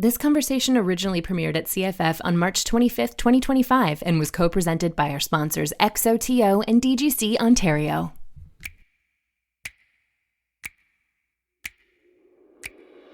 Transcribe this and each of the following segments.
This conversation originally premiered at CFF on March 25th, 2025, and was co-presented by our sponsors SCOUT T.O and DGC Ontario.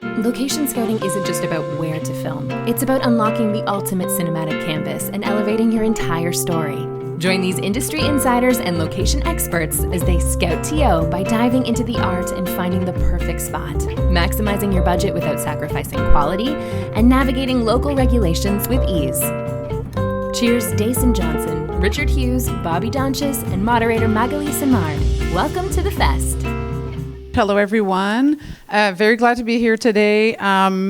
Location scouting isn't just about where to film. It's about unlocking the ultimate cinematic canvas and elevating your entire story. Join these industry insiders and location experts as they scout TO by diving into the art and finding the perfect spot, maximizing your budget without sacrificing quality, and navigating local regulations with ease. Cheers, Dason Johnson, Richard Hughes, Bobby Donches, and moderator Magali Simard. Welcome to the Fest. Hello, everyone. Very glad to be here today.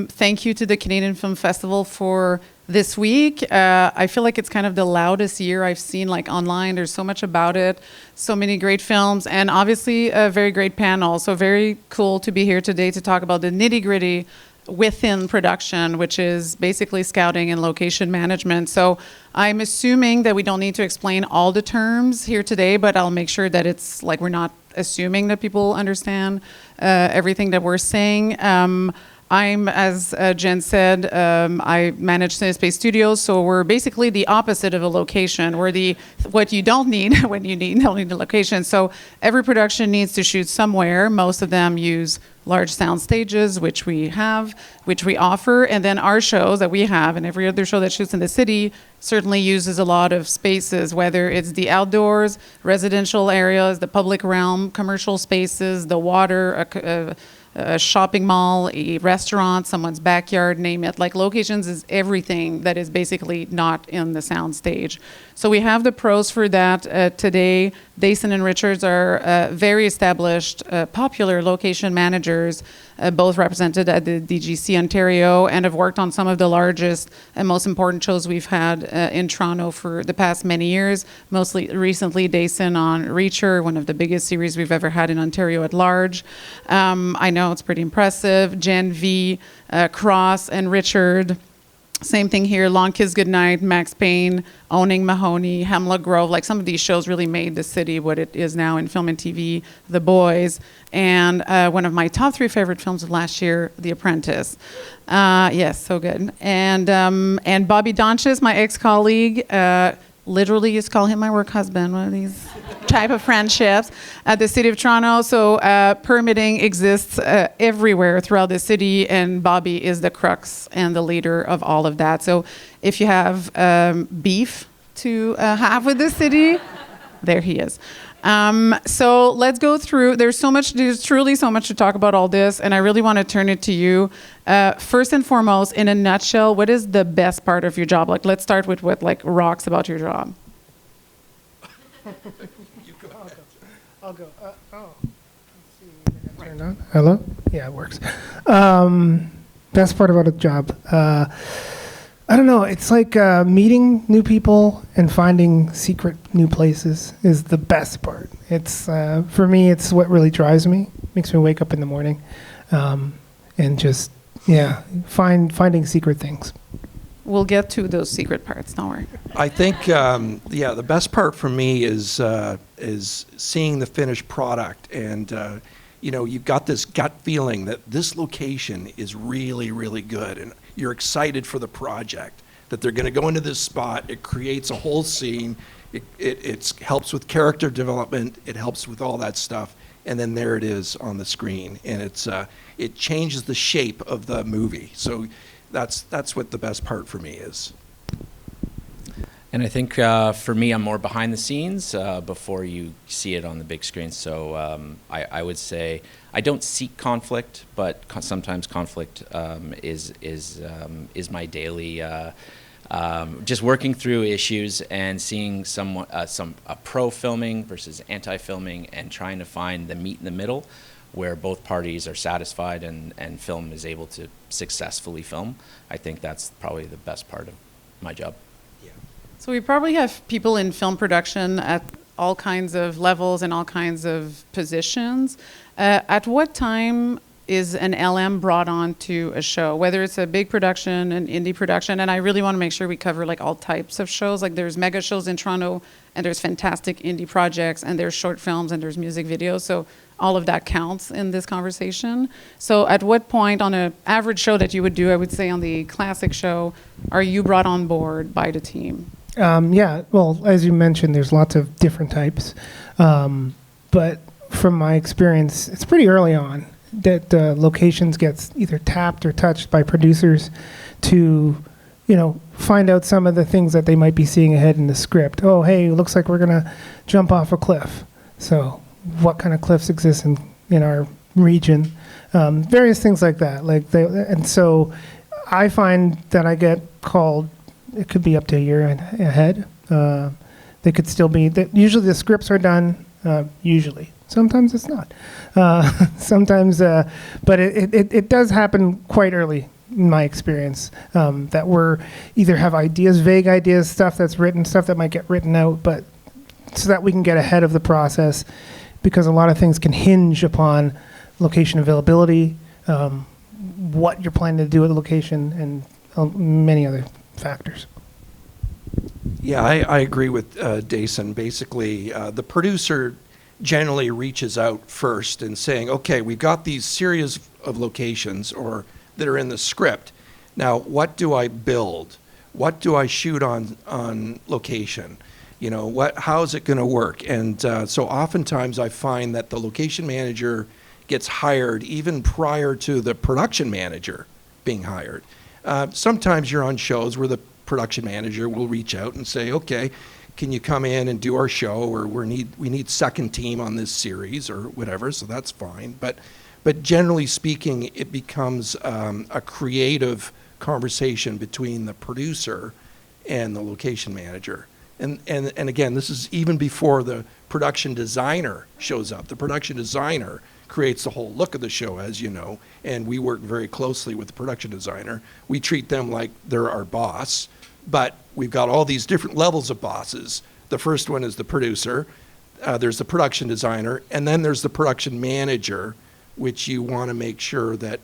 Thank you to the Canadian Film Festival for this week. I feel like it's kind of the loudest year I've seen, like online. There's so much about it, so many great films, and obviously a very great panel. So very cool to be here today to talk about the nitty-gritty within production, which is basically scouting and location management. So I'm assuming that we don't need to explain all the terms here today, but I'll make sure that it's like we're not assuming that people understand everything that we're saying. I'm, as Jen said, I manage CineSpace Studios, so we're basically the opposite of a location. We're what you don't need when you don't need a location. So every production needs to shoot somewhere. Most of them use large sound stages, which we offer, and then our shows that we have, and every other show that shoots in the city certainly uses a lot of spaces, whether it's the outdoors, residential areas, the public realm, commercial spaces, the water, a shopping mall, a restaurant, someone's backyard, name it. Like locations is everything that is basically not in the sound stage. So we have the pros for that today. Dason and Richards are very established, popular location managers, both represented at the DGC Ontario, and have worked on some of the largest and most important shows we've had in Toronto for the past many years. Mostly recently, Dason on Reacher, one of the biggest series we've ever had in Ontario at large. I know it's pretty impressive. Jen V, Cross, and Richard. Same thing here, Long Kiss Goodnight, Max Payne, Owning Mahoney, Hemlock Grove. Like some of these shows really made the city what it is now in film and TV, The Boys, and one of my top 3 favorite films of last year, The Apprentice. Yes, so good. And Bobby Donches, my ex-colleague, literally used to call him my work husband, one of these type of friendships at the City of Toronto. So permitting exists everywhere throughout the city, and Bobby is the crux and the leader of all of that. So if you have beef to have with the city, there he is. So let's go through. There's truly so much to talk about all this, and I really want to turn it to you. First and foremost, in a nutshell, what is the best part of your job? Like, let's start with what rocks about your job. You go. I'll go. Let's see. Turned on. Hello? Yeah, it works. Best part about a job. I don't know. It's like meeting new people and finding secret new places is the best part. It's for me. It's what really drives me. Makes me wake up in the morning, and just finding secret things. We'll get to those secret parts. Don't worry. I think the best part for me is seeing the finished product, and you've got this gut feeling that this location is really, really good, and you're excited for the project, that they're going to go into this spot. It creates a whole scene. It helps with character development. It helps with all that stuff. And then there it is on the screen. And it changes the shape of the movie. So that's what the best part for me is. And I think for me, I'm more behind the scenes before you see it on the big screen. So I would say I don't seek conflict, but sometimes conflict is my daily. Just working through issues and seeing a pro filming versus anti-filming, and trying to find the meet in the middle, where both parties are satisfied and film is able to successfully film. I think that's probably the best part of my job. So we probably have people in film production at all kinds of levels and all kinds of positions. At what time is an LM brought on to a show, whether it's a big production, an indie production? And I really want to make sure we cover all types of shows. Like there's mega shows in Toronto, and there's fantastic indie projects, and there's short films, and there's music videos. So all of that counts in this conversation. So at what point on an average show that you would do, I would say on the classic show, are you brought on board by the team? Yeah, well, as you mentioned, there's lots of different types. But from my experience, it's pretty early on that locations gets either tapped or touched by producers to, find out some of the things that they might be seeing ahead in the script. Oh, hey, it looks like we're going to jump off a cliff. So what kind of cliffs exist in our region? Various things like that. And so I find that I get called, it could be up to a year ahead. They could still be, usually the scripts are done, usually. Sometimes it's not. But it does happen quite early in my experience, that we're either have ideas, vague ideas, stuff that's written, stuff that might get written out, but so that we can get ahead of the process, because a lot of things can hinge upon location availability, what you're planning to do at the location, and many other factors. Yeah, I agree with Dason. Basically, the producer generally reaches out first and saying, okay, we've got these series of locations or that are in the script. Now, what do I build? What do I shoot on location? How is it going to work? And so oftentimes I find that the location manager gets hired even prior to the production manager being hired. Sometimes you're on shows where the production manager will reach out and say, okay, can you come in and do our show, or we need second team on this series or whatever, so that's fine. But generally speaking, it becomes a creative conversation between the producer and the location manager. And again, this is even before the production designer shows up. The production designer creates the whole look of the show, as you know, and we work very closely with the production designer. We treat them like they're our boss, but we've got all these different levels of bosses. The first one is the producer, there's the production designer, and then there's the production manager, which you want to make sure that,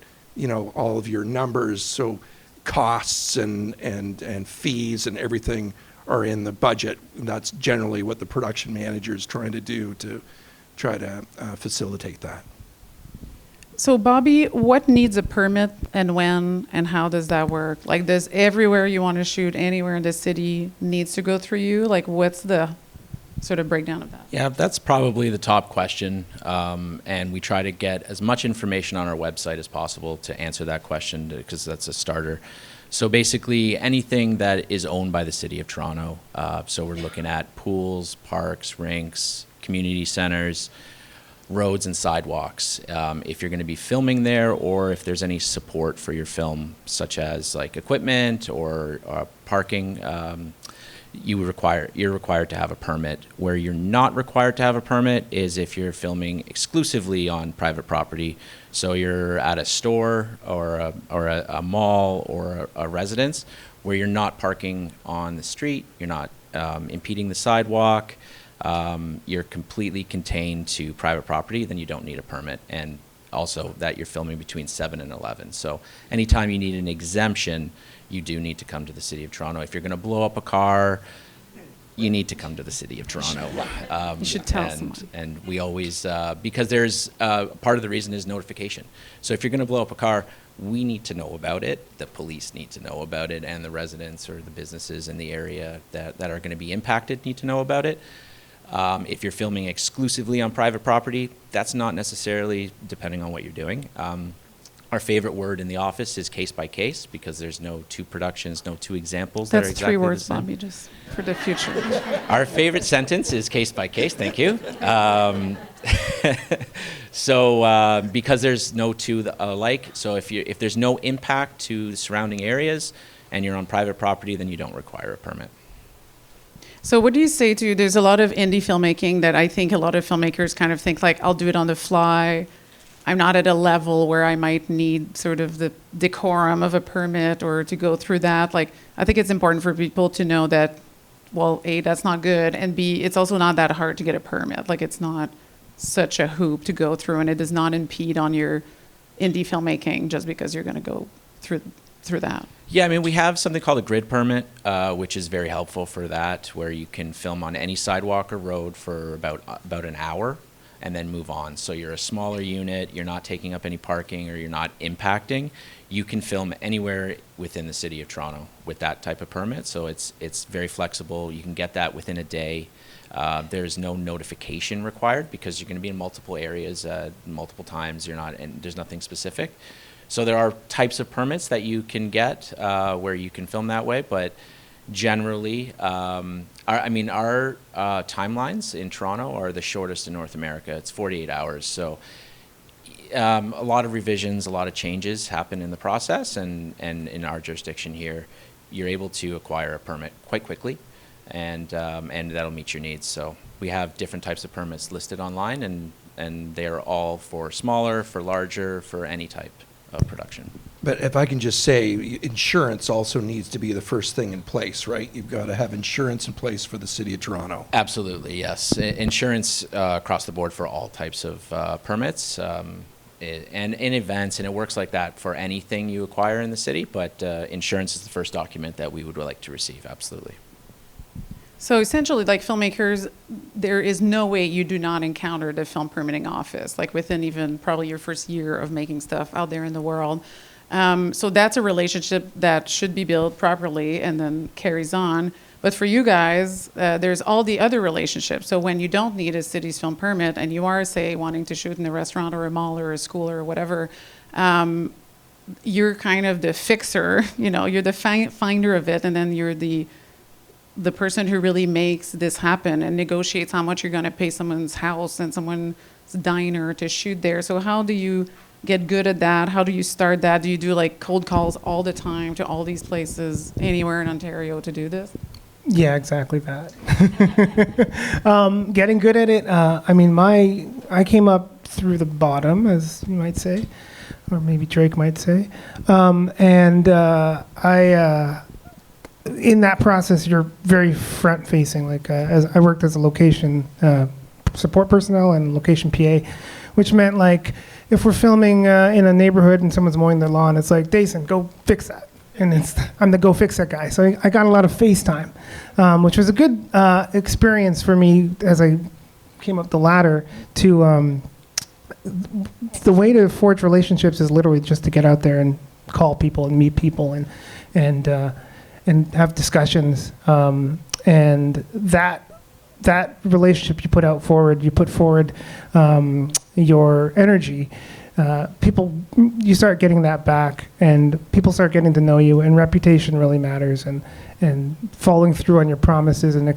all of your numbers, so costs and fees and everything are in the budget. That's generally what the production manager is trying to do to try to facilitate that. So Bobby, what needs a permit and when and how does that work? Like, does everywhere you want to shoot anywhere in the city needs to go through you? Like, what's the sort of breakdown of that? Yeah, that's probably the top question. And we try to get as much information on our website as possible to answer that question, because that's a starter. So basically anything that is owned by the City of Toronto. So we're looking at pools, parks, rinks, community centers, roads and sidewalks. If you're going to be filming there, or if there's any support for your film, such as like equipment or parking, you're required to have a permit. Where you're not required to have a permit is if you're filming exclusively on private property. So you're at a store or a mall or a residence where you're not parking on the street, you're not impeding the sidewalk, you're completely contained to private property, then you don't need a permit. And also that you're filming between 7 and 11. So anytime you need an exemption, you do need to come to the City of Toronto. If you're going to blow up a car, you need to come to the City of Toronto. You should tell someone. And we always, because there's, part of the reason is notification. So if you're going to blow up a car, we need to know about it, the police need to know about it, and the residents or the businesses in the area that are going to be impacted need to know about it. If you're filming exclusively on private property, that's not necessarily depending on what you're doing. Our favorite word in the office is case by case, because there's no two productions, no two examples that are That's exactly 3 words, the same. Bobby, just for the future. Our favorite sentence is case by case. Thank you. So because there's no two alike, so if there's no impact to the surrounding areas and you're on private property, then you don't require a permit. So what do you say to, there's a lot of indie filmmaking that I think a lot of filmmakers kind of think like, I'll do it on the fly. I'm not at a level where I might need sort of the decorum of a permit or to go through that. Like, I think it's important for people to know that, well, A, that's not good, and B, it's also not that hard to get a permit. Like, it's not such a hoop to go through, and it does not impede on your indie filmmaking just because you're going to go through that. Yeah, I mean, we have something called a grid permit, which is very helpful for that, where you can film on any sidewalk or road for about an hour. and then move on. So you're a smaller unit, you're not taking up any parking, or you're not impacting. You can film anywhere within the city of Toronto with that type of permit. So it's very flexible. You can get that within a day. There's no notification required because you're going to be in multiple areas multiple times. And there's nothing specific. So there are types of permits that you can get where you can film that way, but generally, our timelines in Toronto are the shortest in North America. It's 48 hours. So a lot of revisions, a lot of changes happen in the process, and in our jurisdiction here, you're able to acquire a permit quite quickly, and that'll meet your needs. So we have different types of permits listed online, and they're all for smaller, for larger, for any type of production. But if I can just say, insurance also needs to be the first thing in place, right? You've got to have insurance in place for the City of Toronto. Absolutely, yes. Insurance across the board for all types of permits and in events, and it works like that for anything you acquire in the city, but insurance is the first document that we would like to receive, absolutely. So essentially, like filmmakers, there is no way you do not encounter the film permitting office, like within even probably your first year of making stuff out there in the world. So that's a relationship that should be built properly and then carries on. But for you guys, there's all the other relationships. So when you don't need a city's film permit and you are, say, wanting to shoot in a restaurant or a mall or a school or whatever, you're kind of the fixer, you're the finder of it, and then you're the person who really makes this happen and negotiates how much you're going to pay someone's house and someone's diner to shoot there. So how do you get good at that? How do you start that? Do you do like cold calls all the time to all these places anywhere in Ontario to do this? Yeah, exactly that. Getting good at it. I came up through the bottom, as you might say, or maybe Drake might say. In that process, you're very front-facing. Like as I worked as a location support personnel and location PA, which meant like if we're filming in a neighborhood and someone's mowing their lawn, it's like, Dason, go fix that. And I'm the go fix that guy. So I got a lot of face time, which was a good experience for me as I came up the ladder to the way to forge relationships is literally just to get out there and call people and meet people and have discussions, and that relationship you put forward your energy. You start getting that back, and people start getting to know you, and reputation really matters, and following through on your promises and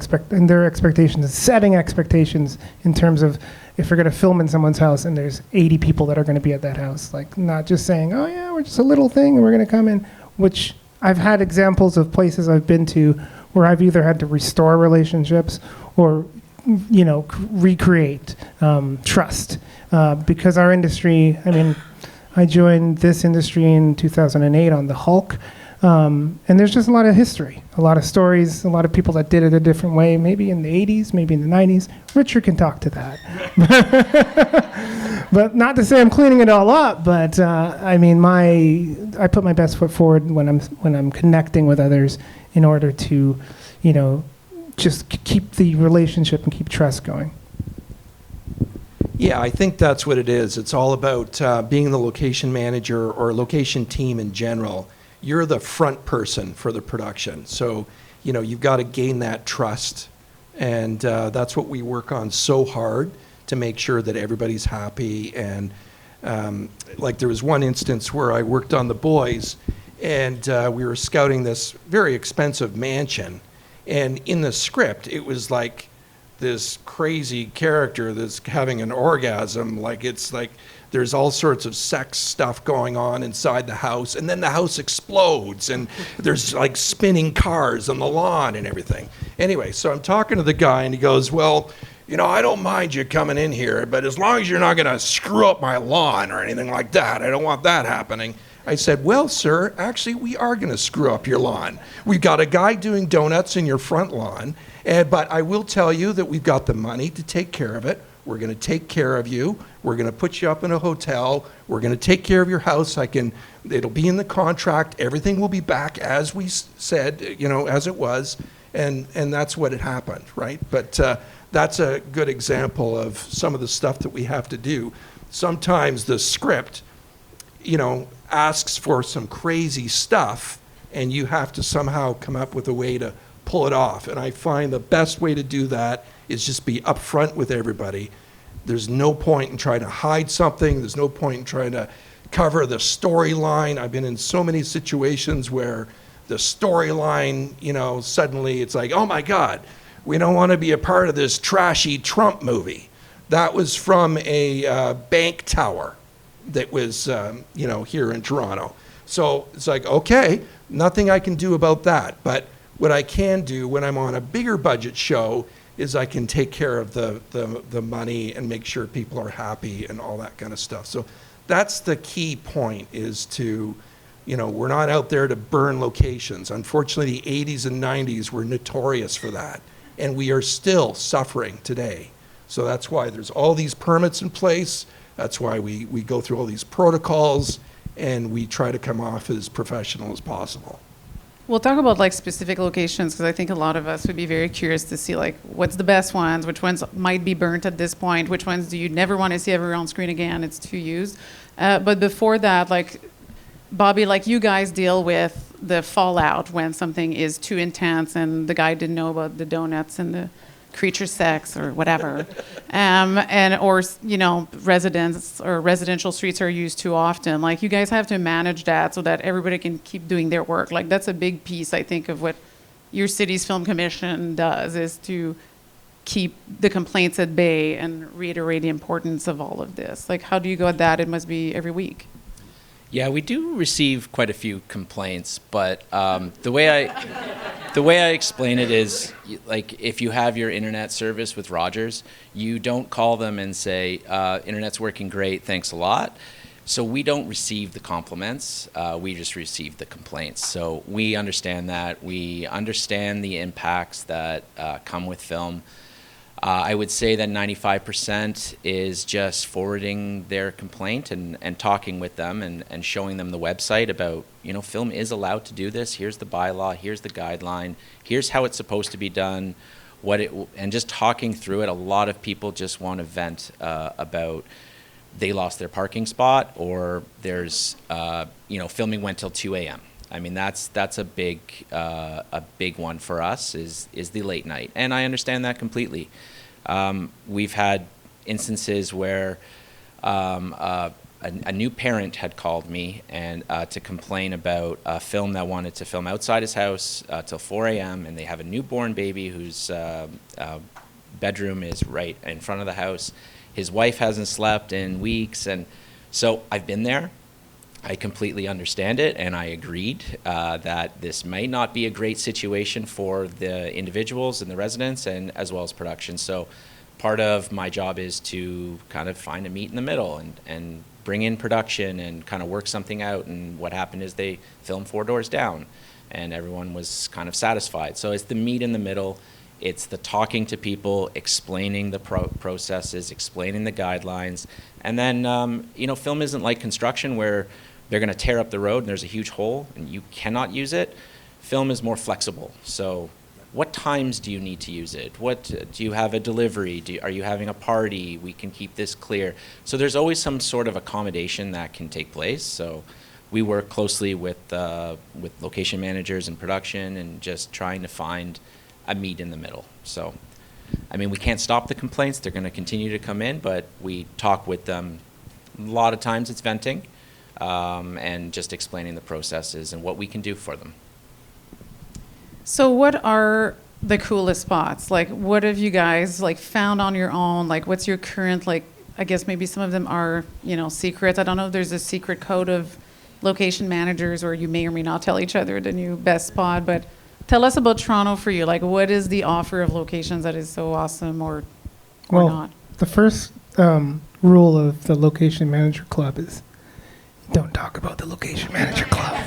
their expectations, and setting expectations in terms of if you're going to film in someone's house and there's 80 people that are going to be at that house, like not just saying, oh yeah, we're just a little thing and we're going to come in, which I've had examples of places I've been to where I've either had to restore relationships or, recreate trust. Because our industry, I joined this industry in 2008 on the Hulk, and there's just a lot of history, a lot of stories, a lot of people that did it a different way, maybe in the 80s, maybe in the 90s. Richard can talk to that. But not to say I'm cleaning it all up, but I put my best foot forward when I'm connecting with others in order to, just keep the relationship and keep trust going. Yeah, I think that's what it is. It's all about being the location manager or location team in general. You're the front person for the production. So, you've got to gain that trust. And that's what we work on so hard to make sure that everybody's happy. And like there was one instance where I worked on The Boys, and we were scouting this very expensive mansion. And in the script, it was like this crazy character that's having an orgasm. Like it's like there's all sorts of sex stuff going on inside the house, and then the house explodes, and there's like spinning cars on the lawn and everything. Anyway, so I'm talking to the guy, and he goes, well, I don't mind you coming in here, but as long as you're not going to screw up my lawn or anything like that, I don't want that happening. I said, well, sir, actually, we are going to screw up your lawn. We've got a guy doing donuts in your front lawn, but I will tell you that we've got the money to take care of it. We're going to take care of you. We're going to put you up in a hotel. We're going to take care of your house. It'll be in the contract. Everything will be back as we said, as it was. And that's what had happened, right? But that's a good example of some of the stuff that we have to do. Sometimes the script, asks for some crazy stuff, and you have to somehow come up with a way to pull it off. And I find the best way to do that is just be upfront with everybody. There's no point in trying to hide something. There's no point in trying to cover the storyline. I've been in so many situations where the storyline, suddenly it's like, oh my God, we don't want to be a part of this trashy Trump movie. That was from a bank tower that was, here in Toronto. So it's like, okay, nothing I can do about that. But what I can do when I'm on a bigger budget show is I can take care of the money and make sure people are happy and all that kind of stuff. So that's the key point, is to, we're not out there to burn locations. Unfortunately, the 80s and 90s were notorious for that, and we are still suffering today. So that's why there's all these permits in place. That's why we go through all these protocols, and we try to come off as professional as possible. We'll talk about like specific locations, because I think a lot of us would be very curious to see like what's the best ones, which ones might be burnt at this point, which ones do you never want to see ever on screen again, it's too used. But before that, like Bobby, like you guys deal with the fallout when something is too intense and the guy didn't know about the donuts and the creature sex or whatever, residents or residential streets are used too often. Like you guys have to manage that so that everybody can keep doing their work. Like that's a big piece, I think, of what your city's film commission does, is to keep the complaints at bay and reiterate the importance of all of this. Like how do you go at that? It must be every week. Yeah, we do receive quite a few complaints, but the way I explain it is, like, if you have your internet service with Rogers, you don't call them and say, internet's working great, thanks a lot. So we don't receive the compliments, we just receive the complaints. So we understand that. We understand the impacts that come with film. I would say that 95% is just forwarding their complaint and talking with them and showing them the website about, film is allowed to do this. Here's the bylaw. Here's the guideline. Here's how it's supposed to be done. And just talking through it. A lot of people just want to vent about they lost their parking spot, or there's, filming went till 2 a.m. I mean, that's a big one for us is the late night, and I understand that completely. We've had instances where a new parent had called me and to complain about a film that wanted to film outside his house till 4 a.m. and they have a newborn baby whose bedroom is right in front of the house. His wife hasn't slept in weeks, and so I've been there. I completely understand it, and I agreed that this may not be a great situation for the individuals and the residents, and as well as production. So part of my job is to kind of find a meet in the middle and bring in production and kind of work something out. And what happened is they filmed 4 doors down, and everyone was kind of satisfied. So it's the meet in the middle. It's the talking to people, explaining the processes, explaining the guidelines. And then, film isn't like construction where they're going to tear up the road and there's a huge hole and you cannot use it. Film is more flexible. So what times do you need to use it? What do you have a delivery? Are you having a party? We can keep this clear. So there's always some sort of accommodation that can take place. So we work closely with location managers and production and just trying to find a meet in the middle. So, I mean, we can't stop the complaints. They're going to continue to come in, but we talk with them. A lot of times it's venting. And just explaining the processes and what we can do for them. So what are the coolest spots? Like, what have you guys found on your own? Like, what's your current, I guess maybe some of them are, secrets. I don't know if there's a secret code of location managers, or you may or may not tell each other the new best spot, but tell us about Toronto for you. Like, what is the offer of locations that is so awesome or not? The first rule of the Location Manager Club is don't talk about the Location Manager Club.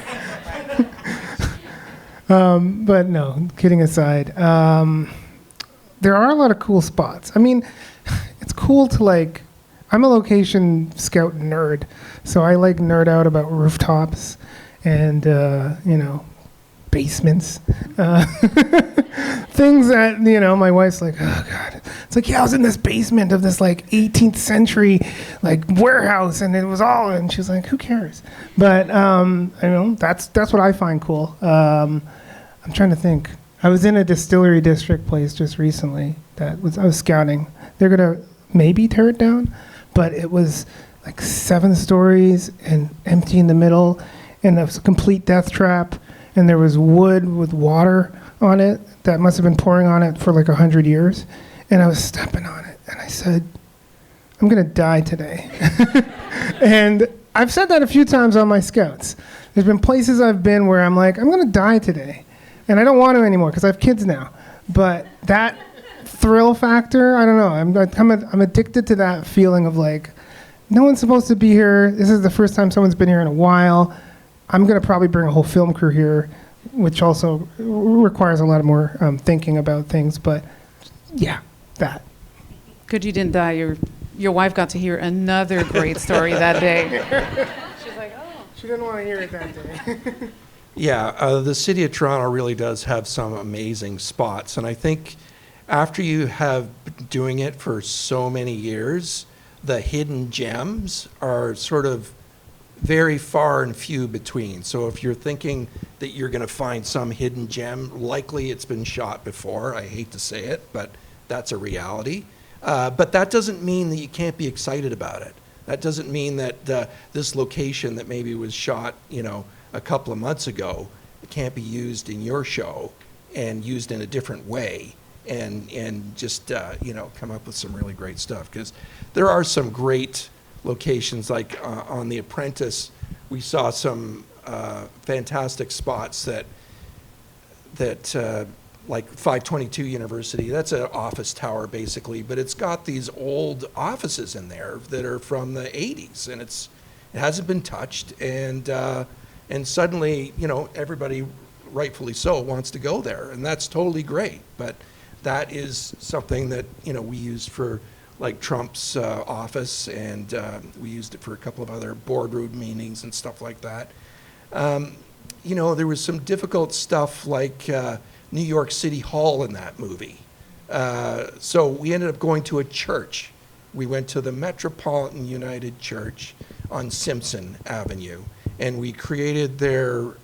But no, kidding aside, there are a lot of cool spots. I mean, it's cool to I'm a location scout nerd, so I nerd out about rooftops and, basements, things that, my wife's like, oh God. It's like, yeah, I was in this basement of this like 18th century like warehouse, and it was all, and she's like, who cares? But, that's what I find cool. I'm trying to think. I was in a distillery district place just recently I was scouting. They're going to maybe tear it down, but it was like 7 stories and empty in the middle, and it was a complete death trap, and there was wood with water on it that must have been pouring on it for like 100 years, and I was stepping on it, and I said, I'm going to die today. And I've said that a few times on my scouts. There's been places I've been where I'm like, I'm going to die today, and I don't want to anymore because I have kids now, but that thrill factor, I don't know, I'm addicted to that feeling of like, no one's supposed to be here. This is the first time someone's been here in a while. I'm going to probably bring a whole film crew here, which also requires a lot more thinking about things. But yeah, that. Good you didn't die. Your wife got to hear another great story that day. She's like, oh. She didn't want to hear it that day. Yeah, the city of Toronto really does have some amazing spots. And I think after you have been doing it for so many years, the hidden gems are sort of very far and few between. So if you're thinking that you're going to find some hidden gem, likely it's been shot before. I hate to say it, but that's a reality. But that doesn't mean that you can't be excited about it. That doesn't mean that this location that maybe was shot, a couple of months ago, can't be used in your show and used in a different way. And just come up with some really great stuff, because there are some great locations like on The Apprentice. We saw some fantastic spots that like 522 University, that's an office tower basically, but it's got these old offices in there that are from the 80s, and it hasn't been touched, and suddenly everybody, rightfully so, wants to go there, and that's totally great. But that is something that we used for like Trump's office, and we used it for a couple of other boardroom meetings and stuff like that. There was some difficult stuff like New York City Hall in that movie. So we ended up going to a church. We went to the Metropolitan United Church on Simpson Avenue, and we created their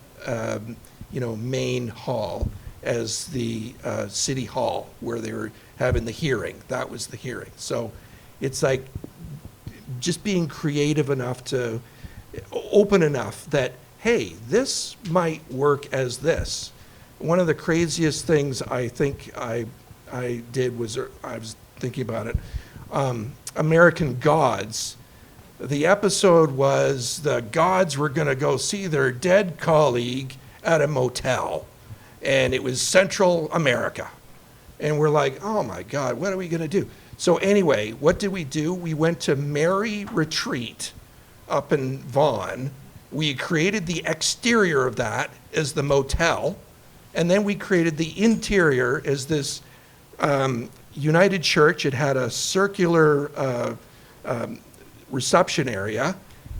main hall as the city hall where they were having the hearing. That was the hearing. So it's like just being creative enough to open enough that, hey, this might work as this. One of the craziest things I think I did was, I was thinking about it, American Gods. The episode was the gods were going to go see their dead colleague at a motel. And it was Central America. And we're like, oh my God, what are we going to do? So anyway, what did we do? We went to Mary Retreat up in Vaughan. We created the exterior of that as the motel. And then we created the interior as this United Church. It had a circular reception area.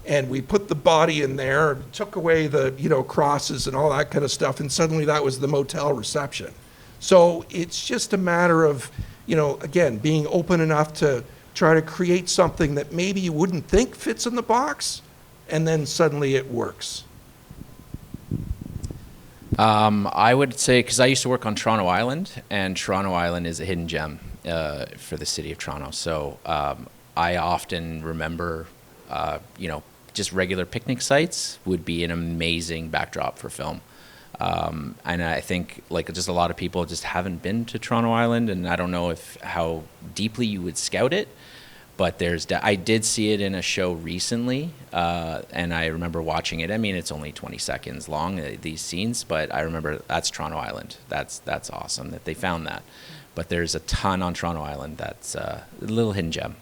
And we put the body in there, took away the crosses and all that kind of stuff, and suddenly that was the motel reception. So it's just a matter of, again, being open enough to try to create something that maybe you wouldn't think fits in the box, and then suddenly it works. I would say, because I used to work on Toronto Island, and Toronto Island is a hidden gem for the city of Toronto. So I often remember, just regular picnic sites would be an amazing backdrop for film. And I think just a lot of people just haven't been to Toronto Island, and I don't know how deeply you would scout it, but I did see it in a show recently, and I remember watching it. I mean, it's only 20 seconds long, these scenes, but I remember that's Toronto Island. That's awesome that they found that. But there's a ton on Toronto Island that's a little hidden gem.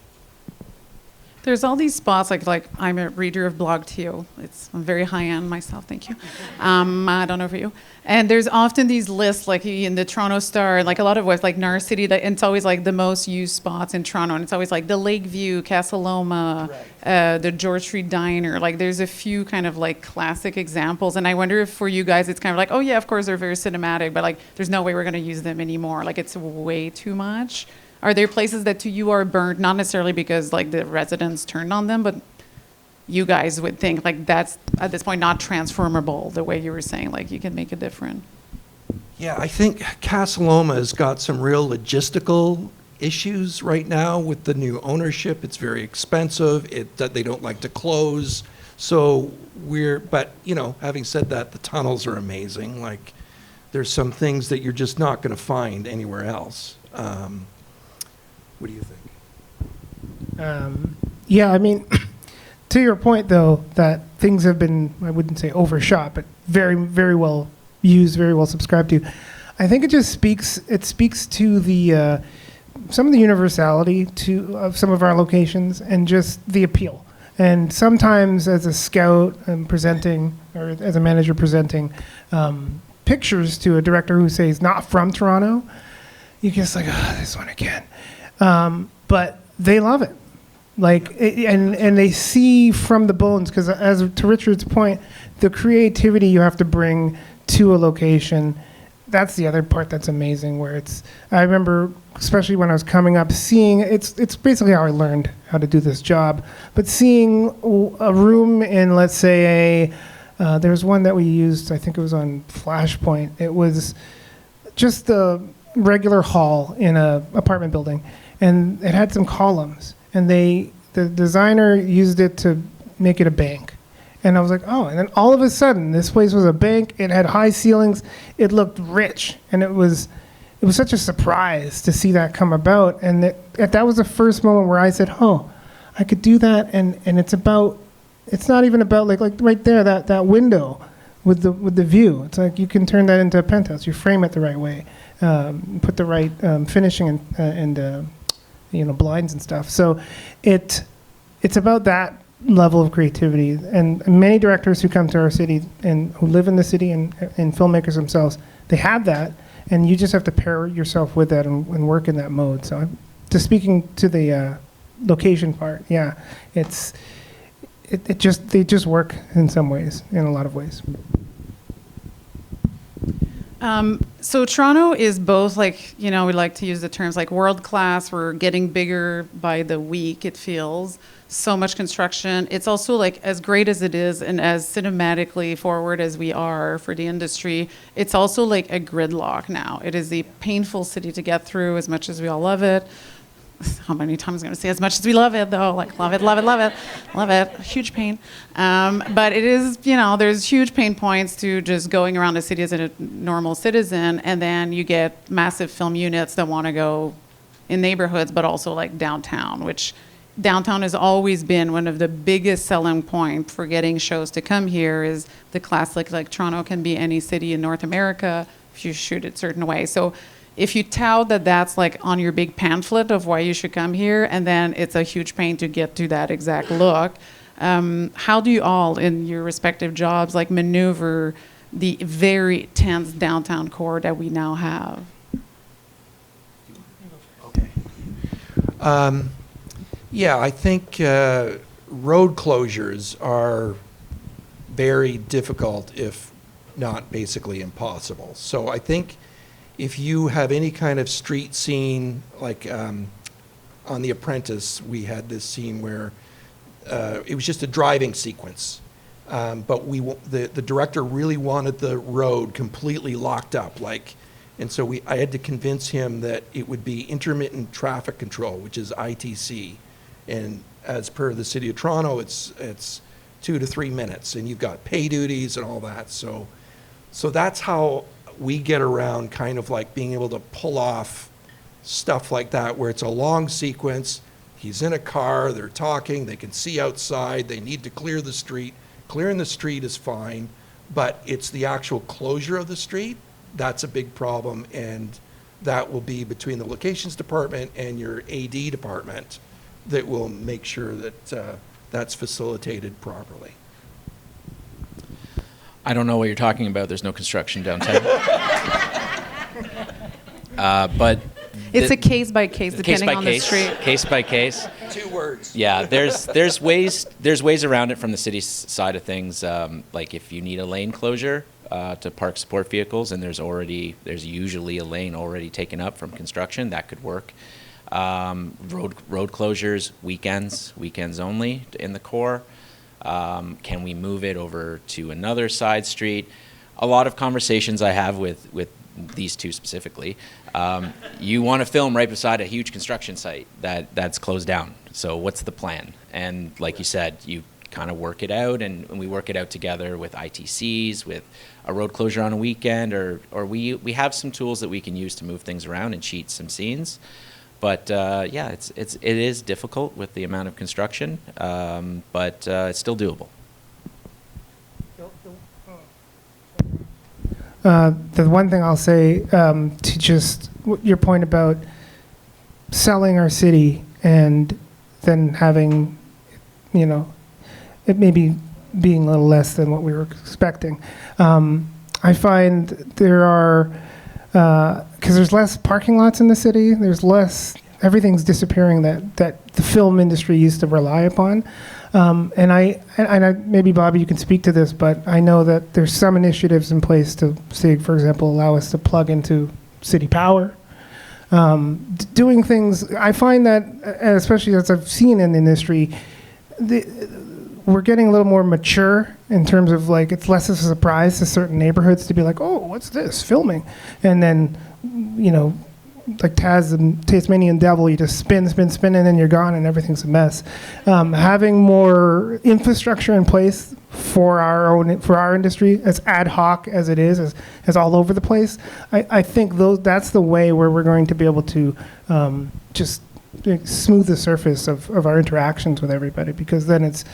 There's all these spots, like I'm a reader of Blog T.O. I'm very high end myself, thank you. I don't know for you. And there's often these lists, like in the Toronto Star, like a lot of websites, like Nar City, that it's always like the most used spots in Toronto, and it's always like the Lakeview, Casa Loma, the George Street Diner. Like there's a few kind of like classic examples, and I wonder if for you guys it's kind of like, oh yeah, of course they're very cinematic, but like there's no way we're gonna use them anymore. Like it's way too much. Are there places that to you are burnt, not necessarily because like the residents turned on them, but you guys would think like that's at this point not transformable the way you were saying, like you can make it different? Yeah, I think Casa Loma has got some real logistical issues right now with the new ownership. It's very expensive. They don't like to close. So but you know, having said that, the tunnels are amazing. Like there's some things that you're just not going to find anywhere else. What do you think? Yeah, I mean, to your point, though, that things have been, I wouldn't say overshot, but very, very well used, very well subscribed to. I think it speaks to the some of the universality of some of our locations and just the appeal. And sometimes as a scout presenting, or as a manager presenting pictures to a director who says not from Toronto, you're just like, oh, this one again. But they love it. And they see from the bones, because to Richard's point, the creativity you have to bring to a location, that's the other part that's amazing, where I remember, especially when I was coming up, seeing, it's basically how I learned how to do this job, but seeing a room in, let's say, there's one that we used, I think it was on Flashpoint, it was just a regular hall in a apartment building, and it had some columns, and the designer used it to make it a bank. And I was like, oh, and then all of a sudden, this place was a bank, it had high ceilings, it looked rich, and it was such a surprise to see that come about, and that was the first moment where I said, oh, I could do that, and it's not even about, like right there, that window with the view, it's like you can turn that into a penthouse, you frame it the right way, put the right finishing and blinds and stuff. So it's about that level of creativity. And many directors who come to our city and who live in the city and filmmakers themselves, they have that, and you just have to pair yourself with that and work in that mode. So just speaking to the location part, yeah, they just work in some ways, in a lot of ways. So Toronto is both, like, we like to use the terms like world class. We're getting bigger by the week, it feels. So much construction. It's also, like, as great as it is and as cinematically forward as we are for the industry, it's also like a gridlock now. It is a painful city to get through, as much as we all love it. How many times am I going to say as much as we love it, though? Like, love it, love it, love it, love it. Huge pain. But it is, there's huge pain points to just going around the city as a normal citizen, and then you get massive film units that want to go in neighborhoods, but also like downtown, which downtown has always been one of the biggest selling points for getting shows to come here. Is the classic, like, Toronto can be any city in North America if you shoot it a certain way. So if you tout that's like on your big pamphlet of why you should come here, and then it's a huge pain to get to that exact look, how do you all in your respective jobs like maneuver the very tense downtown core that we now have? Okay. Yeah, I think road closures are very difficult, if not basically impossible. So I think if you have any kind of street scene, like on The Apprentice, we had this scene where it was just a driving sequence, but the director really wanted the road completely locked up, and so I had to convince him that it would be intermittent traffic control, which is ITC, and as per the City of Toronto, it's 2 to 3 minutes, and you've got pay duties and all that. So that's how we get around kind of like being able to pull off stuff like that, where it's a long sequence, he's in a car, they're talking, they can see outside, they need to clear the street. Clearing the street is fine, but it's the actual closure of the street, that's a big problem, and that will be between the locations department and your AD department that will make sure that that's facilitated properly. I don't know what you're talking about. There's no construction downtown. But It's a case by case, depending on the street. Case by case. 2 words. Yeah, there's ways around it from the city's side of things. Like if you need a lane closure to park support vehicles, and there's usually a lane already taken up from construction, that could work. Road closures, weekends only in the core. Can we move it over to another side street? A lot of conversations I have with these two specifically. You want to film right beside a huge construction site that's closed down. So what's the plan? And like you said, you kind of work it out, and we work it out together with ITCs, with a road closure on a weekend, or we have some tools that we can use to move things around and cheat some scenes. But yeah, it is difficult with the amount of construction, but it's still doable. The one thing I'll say to just your point about selling our city and then having, it maybe being a little less than what we were expecting. I find there are, because there's less parking lots in the city, there's less, everything's disappearing that the film industry used to rely upon. And I maybe Bobby, you can speak to this, but I know that there's some initiatives in place to, say, for example, allow us to plug into city power. Doing things, I find that, especially as I've seen in the industry, we're getting a little more mature in terms of like it's less of a surprise to certain neighborhoods to be like, oh, what's this filming, and then like Tasmanian devil, you just spin, and then you're gone, and everything's a mess. Having more infrastructure in place for our industry, as ad hoc as it is, as all over the place, I think that's the way where we're going to be able to just smooth the surface of our interactions with everybody, because then it's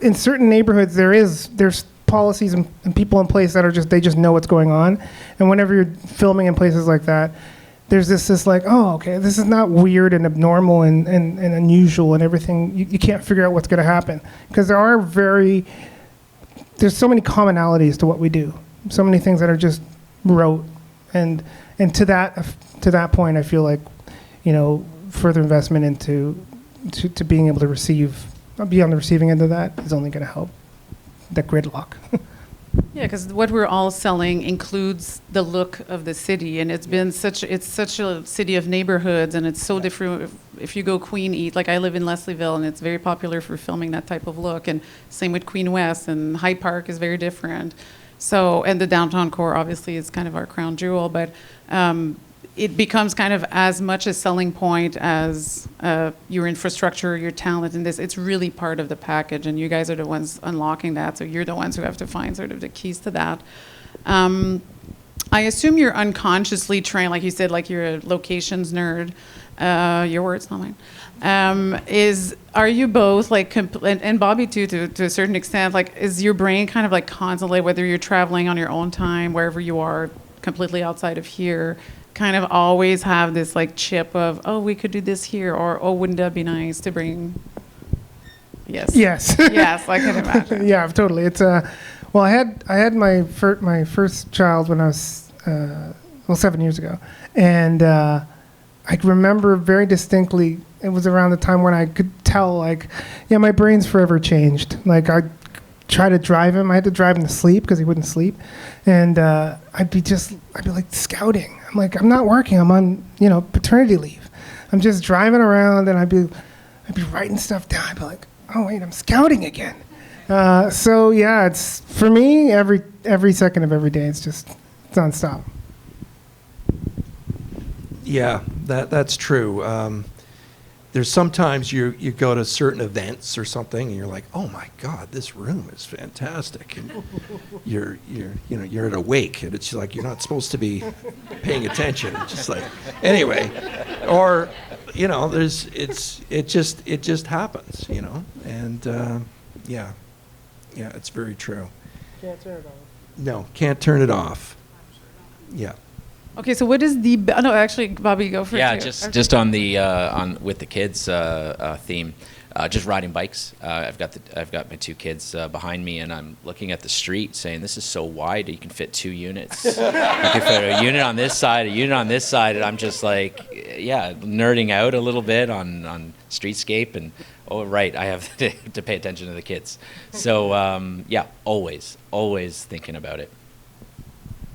in certain neighborhoods there's policies and people in place that are they just know what's going on, and whenever you're filming in places like that, there's this like, oh, okay, this is not weird and abnormal and unusual and everything. You can't figure out what's going to happen, because there's so many commonalities to what we do, so many things that are just rote, and to that point, I feel like further investment into being able to be on the receiving end of that is only going to help that gridlock. Yeah, because what we're all selling includes the look of the city, and it's such a city of neighborhoods, and it's so different. If you go Queen Eat, like I live in Leslieville, and it's very popular for filming that type of look, and same with Queen West, and Hyde Park is very different. So, and the downtown core obviously is kind of our crown jewel, but it becomes kind of as much a selling point as your infrastructure, your talent in this. It's really part of the package, and you guys are the ones unlocking that, so you're the ones who have to find sort of the keys to that. I assume you're unconsciously trained, like you said, like you're a locations nerd. Your words, not mine. Are you both like, and Bobby too, to a certain extent, like is your brain kind of like constantly, whether you're traveling on your own time, wherever you are, completely outside of here, kind of always have this like chip of, oh, we could do this here, or oh, wouldn't that be nice to bring? Yes. Yes, I can imagine. Yeah, totally. It's well, I had my first child when I was 7 years ago, and I remember very distinctly. It was around the time when I could tell, like, yeah, my brain's forever changed. Like I try to drive him. I had to drive him to sleep because he wouldn't sleep, and I'd be like scouting. I'm like, I'm not working. I'm on paternity leave. I'm just driving around, and I'd be writing stuff down. I'd be like, oh wait, I'm scouting again. So yeah, it's for me every second of every day. It's nonstop. Yeah, that's true. There's sometimes you go to certain events or something, and you're like, oh my God, this room is fantastic, and you're at a wake, and it's like you're not supposed to be paying attention. It's just like, anyway, or it just happens, and yeah, it's very true. Can't turn it off. No, can't turn it off. Yeah. Okay, so what is the no? Actually, Bobby, go for it. Yeah, too. just on the on with the kids theme, just riding bikes. I've got my two kids behind me, and I'm looking at the street, saying, "This is so wide. You can fit 2 units. You can fit a unit on this side, a unit on this side." And I'm just like, yeah, nerding out a little bit on streetscape, and oh right, I have to pay attention to the kids. So yeah, always thinking about it.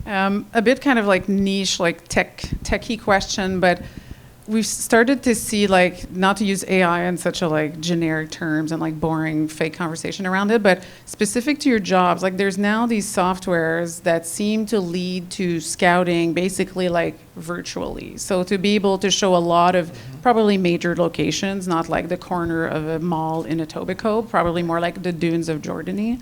A bit kind of like niche, like techie question, but we've started to see, like, not to use AI in such a like generic terms and like boring fake conversation around it, but specific to your jobs, like there's now these softwares that seem to lead to scouting basically like virtually. So to be able to show a lot of probably major locations, not like the corner of a mall in Etobicoke, probably more like the dunes of Jordan.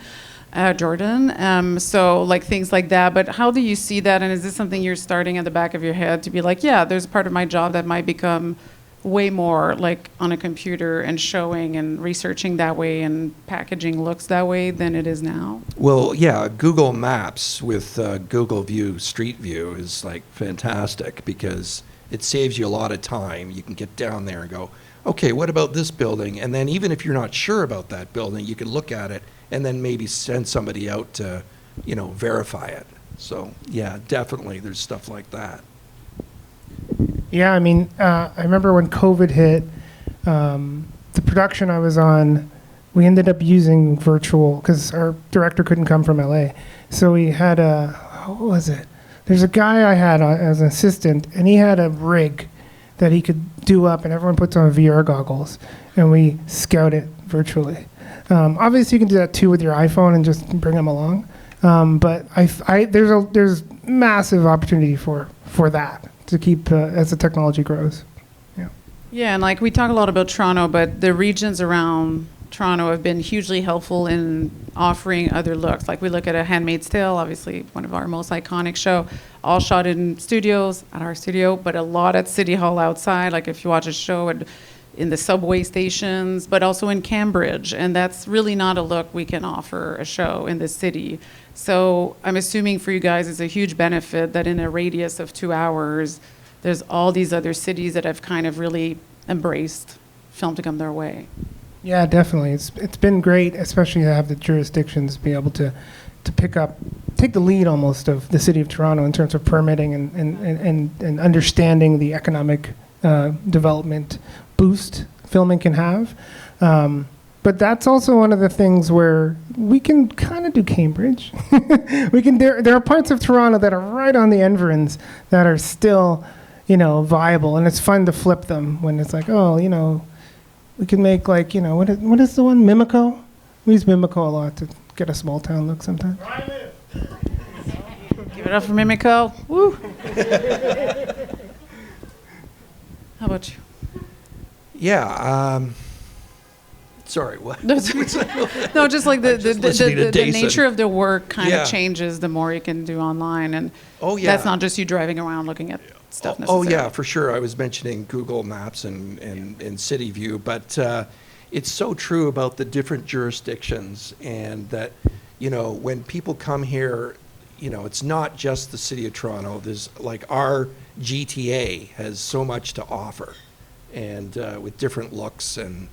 So like things like that. But how do you see that? And is this something you're starting at the back of your head to be like, yeah, there's a part of my job that might become way more like on a computer and showing and researching that way and packaging looks that way than it is now? Well, yeah, Google Maps with Google View, Street View is like fantastic because it saves you a lot of time. You can get down there and go, okay, what about this building? And then even if you're not sure about that building, you can look at it and then maybe send somebody out to, verify it. So yeah, definitely there's stuff like that. Yeah, I mean, I remember when COVID hit, the production I was on, we ended up using virtual because our director couldn't come from LA. So we had what was it? There's a guy I had as an assistant, and he had a rig that he could do up, and everyone puts on VR goggles, and we scout it virtually. Obviously, you can do that too with your iPhone and just bring them along. But there's massive opportunity for that to keep as the technology grows. Yeah. Yeah, and like we talk a lot about Toronto, but the regions around Toronto have been hugely helpful in offering other looks. Like we look at A Handmaid's Tale, obviously one of our most iconic show, all shot in studios, at our studio, but a lot at City Hall outside. Like if you watch a show in the subway stations, but also in Cambridge. And that's really not a look we can offer a show in the city. So I'm assuming for you guys it's a huge benefit that in a radius of 2 hours, there's all these other cities that have kind of really embraced film to come their way. Yeah, definitely. It's been great, especially to have the jurisdictions be able to take the lead almost of the city of Toronto in terms of permitting and understanding the economic development boost filming can have. But that's also one of the things where we can kind of do Cambridge. There are parts of Toronto that are right on the environs that are still, viable, and it's fun to flip them when it's like, we can make like, what is the one, Mimico? We use Mimico a lot to get a small town look sometimes. Give it up for Mimico. Woo! How about you? Yeah. Sorry, what? No, just like the nature of the work kind of changes the more you can do online. And that's not just you driving around looking at stuff necessarily. Oh, yeah, for sure. I was mentioning Google Maps and City View, but it's so true about the different jurisdictions and that, when people come here, it's not just the city of Toronto. There's like our GTA has so much to offer and with different looks and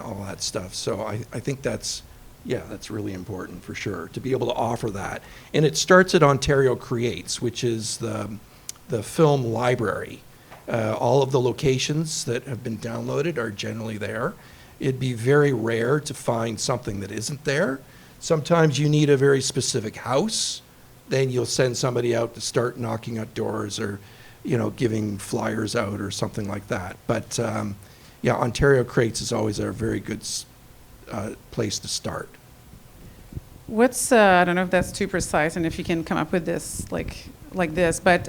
all that stuff. So I think that's really important for sure to be able to offer that. And it starts at Ontario Creates, which is the film library. All of the locations that have been downloaded are generally there. It'd be very rare to find something that isn't there. Sometimes you need a very specific house. Then you'll send somebody out to start knocking at doors or, giving flyers out or something like that. But Ontario Creates is always a very good place to start. What's I don't know if that's too precise and if you can come up with this like this, but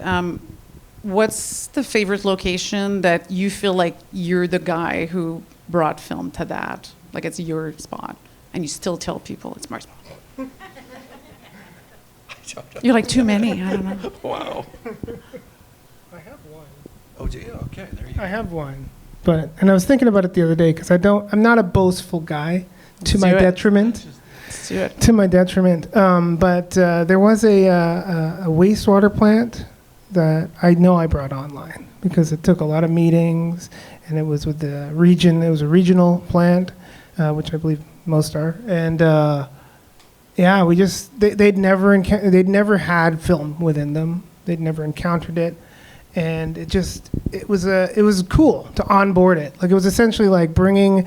what's the favorite location that you feel like you're the guy who brought film to that? Like it's your spot, and you still tell people it's my spot. You're like too many. I don't know. Wow. I have one. Oh, do you? Okay, there you go. I have one, and I was thinking about it the other day because I'm not a boastful guy, to my detriment. Let's do it. To my detriment. But there was a wastewater plant that I know I brought online because it took a lot of meetings, and it was with the region. It was a regional plant, which I believe most are, and yeah, we just they'd never had film within them. They'd never encountered it, and it was cool to onboard it. Like, it was essentially like bringing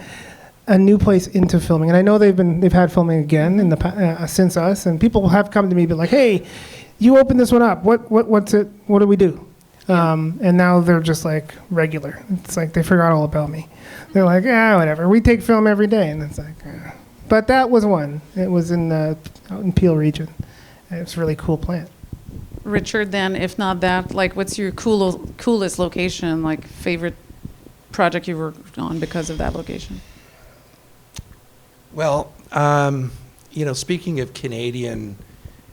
a new place into filming. And I know they've had filming again in the since us, and people have come to me and be like, "Hey, you opened this one up. What's it? What do we do?" And now they're just like regular. It's like they forgot all about me. They're like, "Yeah, whatever. We take film every day." And it's like, but that was one. It was out in Peel region. And it's a really cool plant. Richard, then, if not that, like, what's your coolest location, like, favorite project you worked on because of that location? Well, speaking of Canadian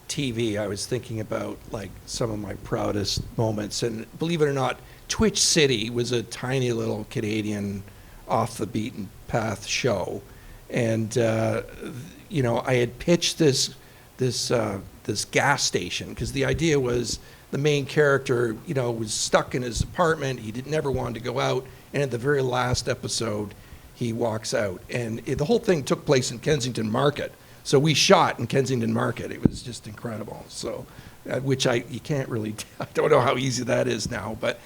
TV, I was thinking about like some of my proudest moments, and believe it or not, Twitch City was a tiny little Canadian off the beaten path show, and I had pitched this gas station because the idea was the main character was stuck in his apartment. He never wanted to go out, and at the very last episode he walks out, and the whole thing took place in Kensington Market. So we shot in Kensington Market. It was just incredible. So, you can't really, I don't know how easy that is now. But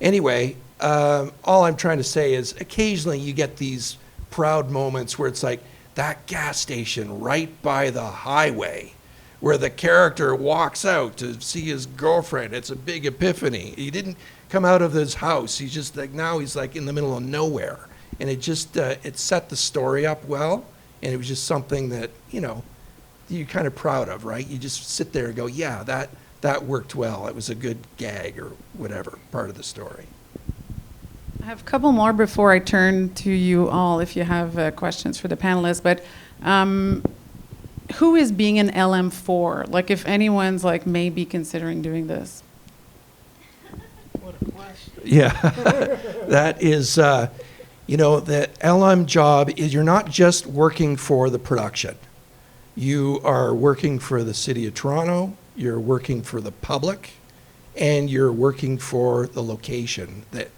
anyway, all I'm trying to say is occasionally you get these proud moments where it's like that gas station right by the highway where the character walks out to see his girlfriend. It's a big epiphany. He didn't come out of his house. He's just like, now he's like in the middle of nowhere. And it just, it set the story up well. And it was just something that, you're kind of proud of, right? You just sit there and go, yeah, that worked well. It was a good gag or whatever, part of the story. I have a couple more before I turn to you all if you have questions for the panelists. But who is being an LM for? Like, if anyone's like maybe considering doing this. What a question. Yeah, that is, the LM job is you're not just working for the production. You are working for the City of Toronto, you're working for the public, and you're working for the location that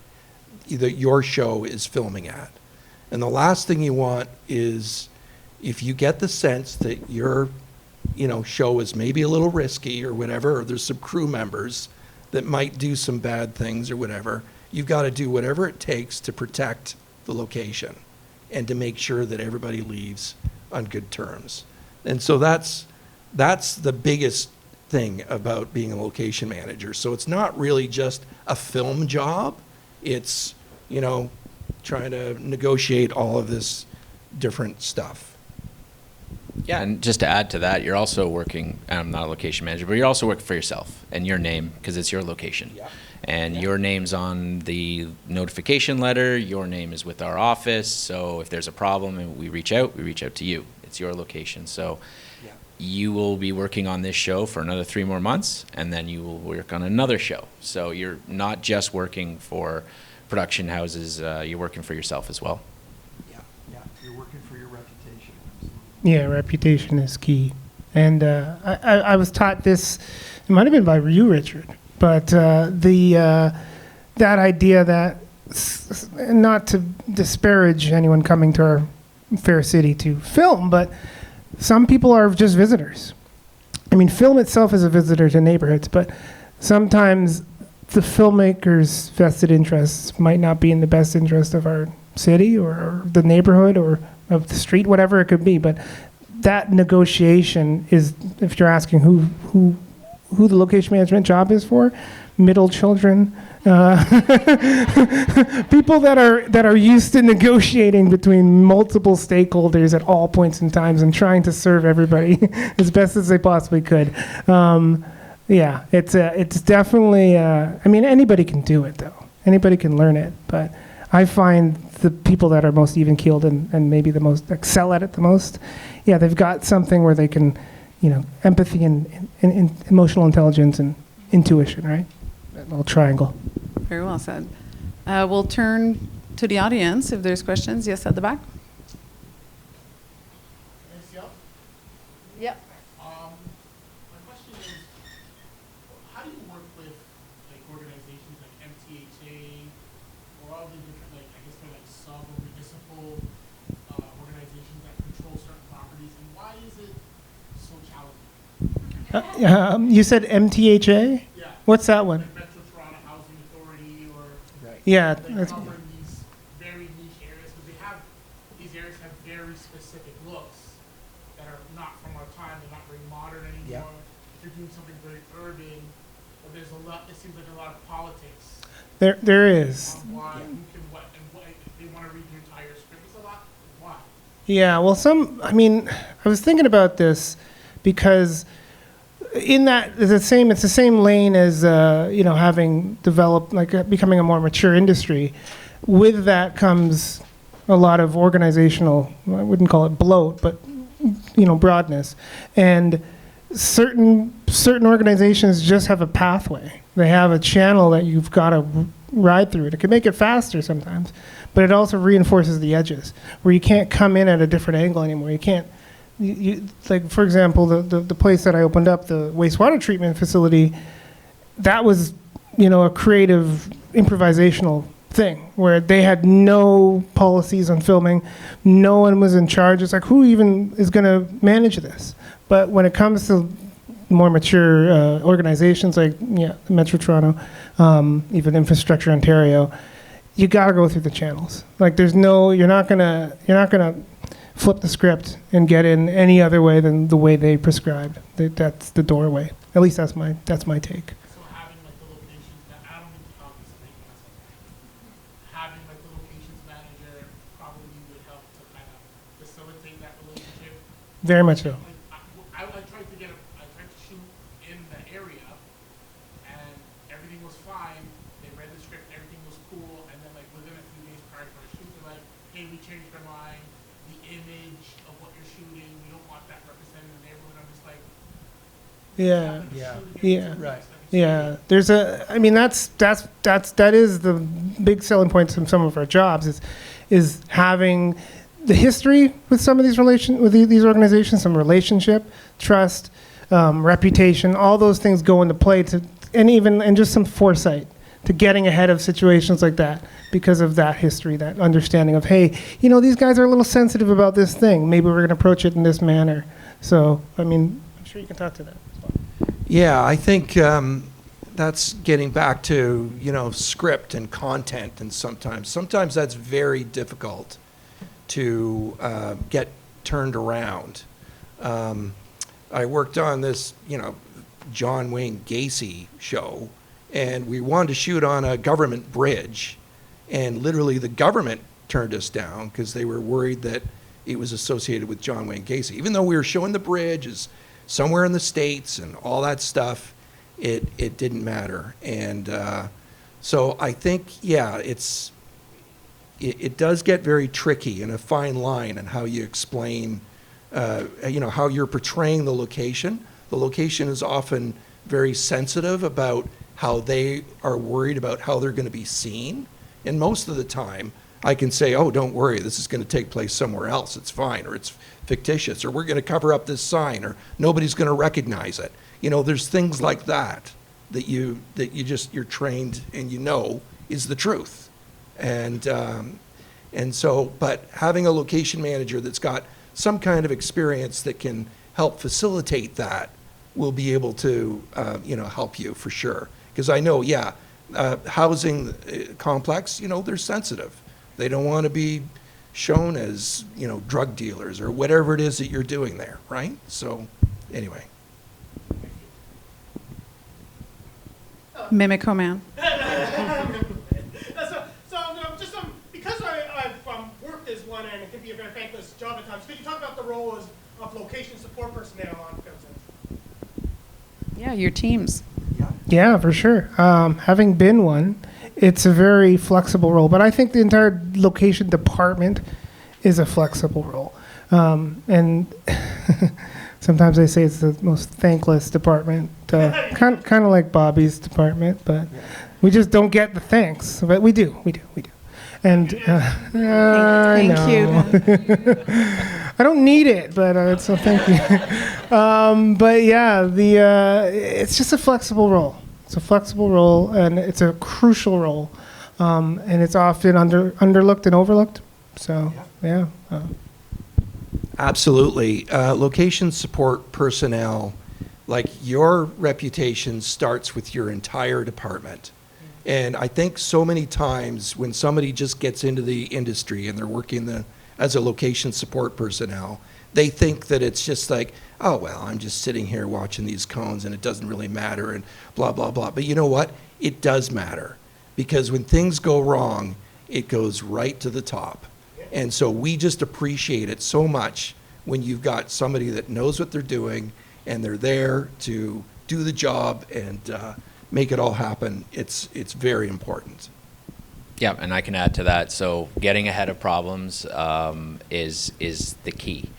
your show is filming at. And the last thing you want is if you get the sense that your show is maybe a little risky or whatever, or there's some crew members that might do some bad things or whatever, you've got to do whatever it takes to protect the location and to make sure that everybody leaves on good terms. And so that's the biggest thing about being a location manager. So it's not really just a film job. It's, trying to negotiate all of this different stuff. Yeah, and just to add to that, you're also working, I'm not a location manager, but you're also working for yourself and your name because it's your location. Yeah. And your name's on the notification letter, your name is with our office, so if there's a problem and we reach out to you. It's your location. So you will be working on this show for another 3 more months, and then you will work on another show. So you're not just working for production houses, you're working for yourself as well. Yeah, you're working for your reputation. Yeah, reputation is key. And I was taught this, it might have been by you, Richard, but that idea that, not to disparage anyone coming to our fair city to film, but some people are just visitors. I mean, film itself is a visitor to neighborhoods, but sometimes the filmmaker's vested interests might not be in the best interest of our city or the neighborhood or of the street, whatever it could be. But that negotiation is, if you're asking who the location management job is for, middle children, people that are used to negotiating between multiple stakeholders at all points in times and trying to serve everybody as best as they possibly could. Yeah, it's definitely. I mean, anybody can do it though. Anybody can learn it, but I find the people that are most even-keeled and maybe the most excel at it the most, yeah, they've got something where they can, empathy and emotional intelligence and intuition, right? That little triangle. Very well said. We'll turn to the audience if there's questions. Yes, at the back. Yep. My question is, how do you work with like organizations like MTHA or all the different, like, I guess they're like sub or municipal organizations that control certain properties, and why is it so challenging? You said MTHA? Yeah. What's that one? Like Metro Toronto Housing Authority or Yeah, they that's, cover these very niche areas because they have these areas have very specific looks that are not from our time. They're not very modern anymore. If you're doing something very urban, but there's a lot. It seems like a lot of politics there is. on why who can what and what if they want to read the entire script. It's a lot. Why? Yeah, well, I was thinking about this because in that it's the same lane as having developed, like becoming a more mature industry. With that comes a lot of organizational, I wouldn't call it bloat, but broadness, and certain organizations just have a pathway. They have a channel that you've got to ride through. It can make it faster sometimes, but it also reinforces the edges where you can't come in at a different angle anymore. You can't. Like, for example, the place that I opened up, the wastewater treatment facility, that was, a creative improvisational thing where they had no policies on filming. No one was in charge. It's like, who even is going to manage this? But when it comes to more mature organizations like Metro Toronto, even Infrastructure Ontario, you got to go through the channels. Like, you're not gonna flip the script and get in any other way than the way they prescribed. That's the doorway. At least that's my take. So having like the locations that I don't think obviously having like the locations manager probably would help to kind of facilitate that relationship. Very much so. I tried to shoot in the area, and everything was fine. They read the script, everything was cool, and then like within a few days prior to our shoot, they're like, "Hey, we changed our mind. The image of what you're shooting, we don't want that represented in the neighborhood." I'm just like, Right. Yeah, that is the big selling point in some of our jobs is having the history with some of these these organizations, some relationship, trust, reputation, all those things go into play and just some foresight to getting ahead of situations like that because of that history, that understanding of, hey, these guys are a little sensitive about this thing. Maybe we're going to approach it in this manner. So, I'm sure you can talk to that. Yeah, I think that's getting back to, script and content, and sometimes that's very difficult to get turned around. I worked on this, John Wayne Gacy show, and we wanted to shoot on a government bridge, and literally the government turned us down because they were worried that it was associated with John Wayne Gacy. Even though we were showing the bridge is somewhere in the States and all that stuff, it didn't matter. And so I think, it does get very tricky and a fine line in how you explain, how you're portraying the location. The location is often very sensitive about how they are worried about how they're going to be seen. And most of the time, I can say, oh, don't worry, this is going to take place somewhere else. It's fine, or it's fictitious, or we're going to cover up this sign, or nobody's going to recognize it. There's things like that you're trained and is the truth. And so, but having a location manager that's got some kind of experience that can help facilitate that will be able to, help you for sure. Because I know, housing complex, they're sensitive. They don't want to be shown as, drug dealers or whatever it is that you're doing there, right? So, anyway. Mimico Man. Because I've worked as one, and it can be a very thankless job at times, could you talk about the role of location support personnel on film sets? Yeah, your teams. Yeah, for sure. Having been one, it's a very flexible role, but I think the entire location department is a flexible role. And sometimes they say it's the most thankless department, kind of like Bobby's department, but we just don't get the thanks. But we do. And Thank you. I don't need it, but so thank you. But yeah, it's just a flexible role. It's a flexible role, and it's a crucial role, and it's often underlooked and overlooked. So, yeah. Absolutely. Location support personnel, like your reputation starts with your entire department. And I think so many times when somebody just gets into the industry and they're working as a location support personnel, they think that it's just like, oh, well, I'm just sitting here watching these cones and it doesn't really matter and blah, blah, blah. But you know what? It does matter, because when things go wrong, it goes right to the top. And so we just appreciate it so much when you've got somebody that knows what they're doing and they're there to do the job and make it all happen. It's very important. Yeah, and I can add to that. So getting ahead of problems is the key,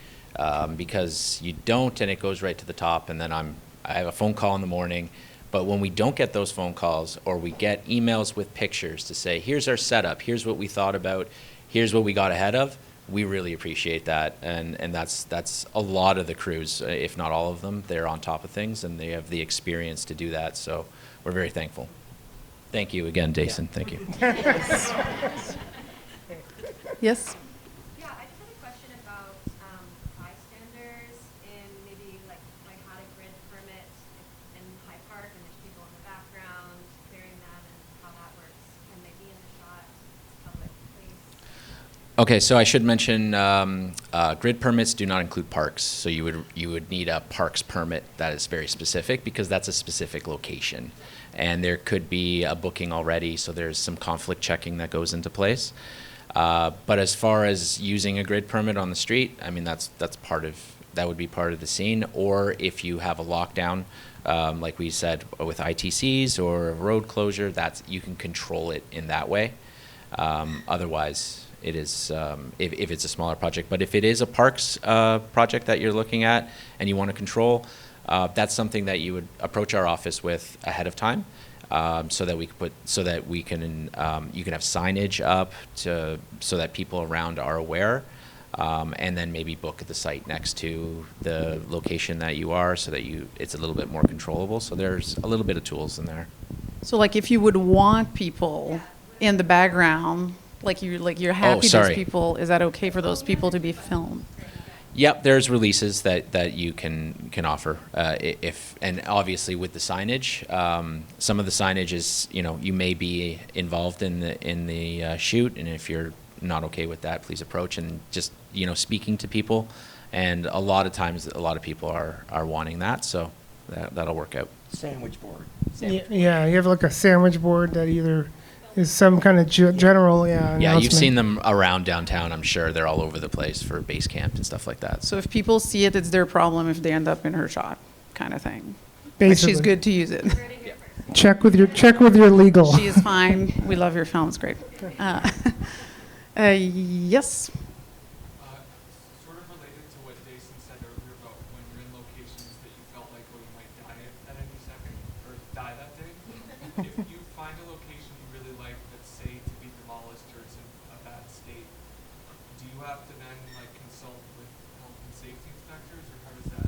because you don't, and it goes right to the top. And then I have a phone call in the morning. But when we don't get those phone calls, or we get emails with pictures to say, here's our setup, here's what we thought about, here's what we got ahead of, we really appreciate that. And that's a lot of the crews, if not all of them. They're on top of things and they have the experience to do that. So we're very thankful. Thank you again, Dason. Thank you. Yes? Yeah, I just had a question about bystanders in maybe like I had a grid permit in High Park and there's people in the background clearing that and how that works. Can they be in the shot? Public place? Okay, so I should mention grid permits do not include parks. So you would need a parks permit that is very specific, because that's a specific location. And there could be a booking already, so there's some conflict checking that goes into place. But as far as using a grid permit on the street, I mean, that would be part of the scene. Or if you have a lockdown, like we said, with ITCs or a road closure, you can control it in that way. Otherwise, it is if it's a smaller project. But if it is a parks project that you're looking at and you want to control, that's something that you would approach our office with ahead of time, so that you can have signage up so that people around are aware, and then maybe book the site next to the location that you are, so that it's a little bit more controllable. So there's a little bit of tools in there. So like if you would want people in the background, you're happy sorry. those people, is that okay for those people to be filmed? Yep, there's releases that you can offer, and obviously with the signage, some of the signage is, you may be involved in the shoot, and if you're not okay with that, please approach and just speaking to people, and a lot of times a lot of people are wanting that, so that'll work out. Sandwich board. Yeah, you have like a sandwich board that either is some kind of general, Yeah, announcement. you've seen them around downtown. I'm sure they're all over the place for base camp and stuff like that. So if people see it, it's their problem if they end up in her shot, kind of thing. Basically. Like she's good to use it. Check with your legal. She is fine. We love your film. It's great. Yes. Sort of related to what Dason said earlier about when you're in locations that you felt like, you might die at any second, or die that day. If you find a location you really like that's safe to be demolished, or it's in a bad state, do you have to then consult with health and safety inspectors, or how does that?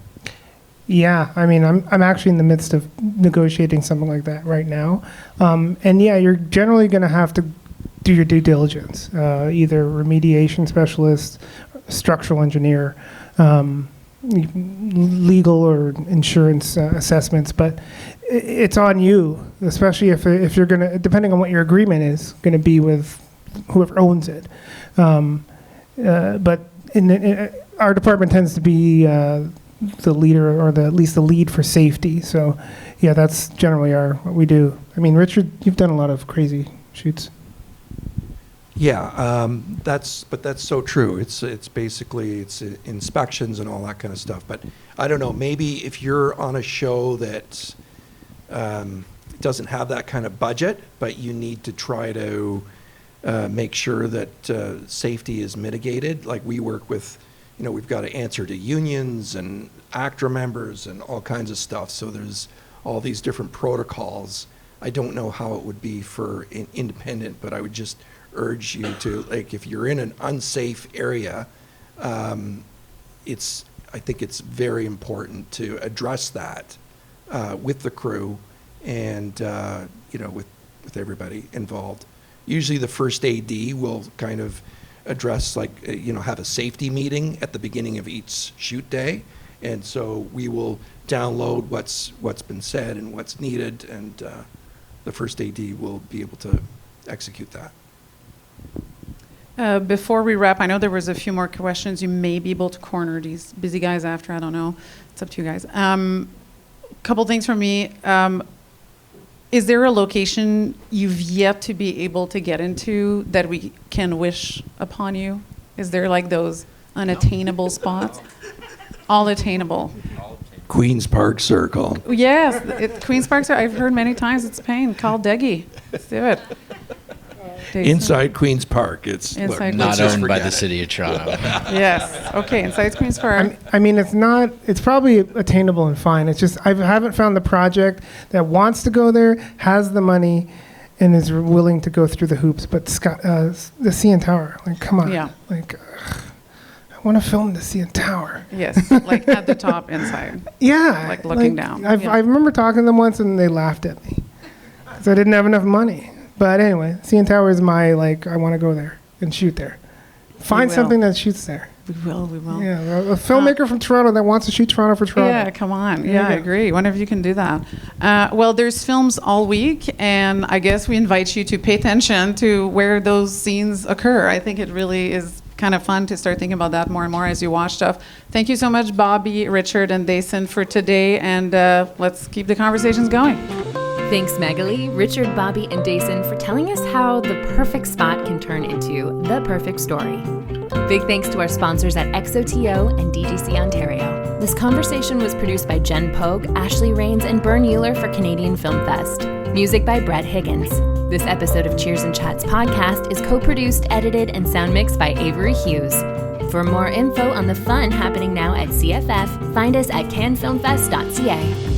Yeah, I mean, I'm actually in the midst of negotiating something like that right now, and yeah, you're generally going to have to do your due diligence, either remediation specialist, structural engineer, legal or insurance assessments, but it's on you, especially if you're going to, depending on what your agreement is, going to be with whoever owns it. But our department tends to be the leader, or at least the lead for safety. So, yeah, that's generally what we do. I mean, Richard, you've done a lot of crazy shoots. Yeah, that's so true. It's basically inspections and all that kind of stuff. But I don't know, maybe if you're on a show that doesn't have that kind of budget, but you need to try to make sure that safety is mitigated. Like we work with, we've got to answer to unions and ACTRA members and all kinds of stuff. So there's all these different protocols. I don't know how it would be for independent, but I would just urge you to, if you're in an unsafe area, I think it's very important to address that with the crew and with everybody involved. Usually the first AD will kind of address have a safety meeting at the beginning of each shoot day, and so we will download what's been said and what's needed, and the first AD will be able to execute that. Before we wrap, I know there was a few more questions. You may be able to corner these busy guys after. I don't know. It's up to you guys. Couple things from me. Is there a location you've yet to be able to get into that we can wish upon you? Is there like those unattainable spots? All attainable. Queen's Park Circle. Yes, Queen's Park Circle. I've heard many times it's pain. Call Deggy. Let's do it. Dason. Inside Queen's Park. It's Inside Not just owned by forget the it. city of Toronto. Yes. Okay, inside Queen's Park. I mean, it's probably attainable and fine. It's just, I haven't found the project that wants to go there, has the money, and is willing to go through the hoops. But the CN Tower, like, come on. Yeah. Like, I want to film the CN Tower. Yes, like at the top inside. Yeah. Like looking down. I Yeah. remember talking to them once, and they laughed at me because I didn't have enough money. But anyway, CN Tower is my, I want to go there and shoot there. Find will. something that shoots there. We will. Yeah, a filmmaker from Toronto that wants to shoot Toronto for Toronto. Yeah, come on. There Yeah, you I go. agree. Whenever you can do that. Well, there's films all week, and I guess we invite you to pay attention to where those scenes occur. I think it really is kind of fun to start thinking about that more and more as you watch stuff. Thank you so much, Bobby, Richard, and Dason for today, and let's keep the conversations going. Thanks, Magali, Richard, Bobby, and Dason for telling us how the perfect spot can turn into the perfect story. Big thanks to our sponsors at SCOUT T.O and DGC Ontario. This conversation was produced by Jen Pogue, Ashley Rains, and Bern Euler for Canadian Film Fest. Music by Brett Higgins. This episode of Cheers and Chats podcast is co-produced, edited, and sound mixed by Avery Hughes. For more info on the fun happening now at CFF, find us at canfilmfest.ca.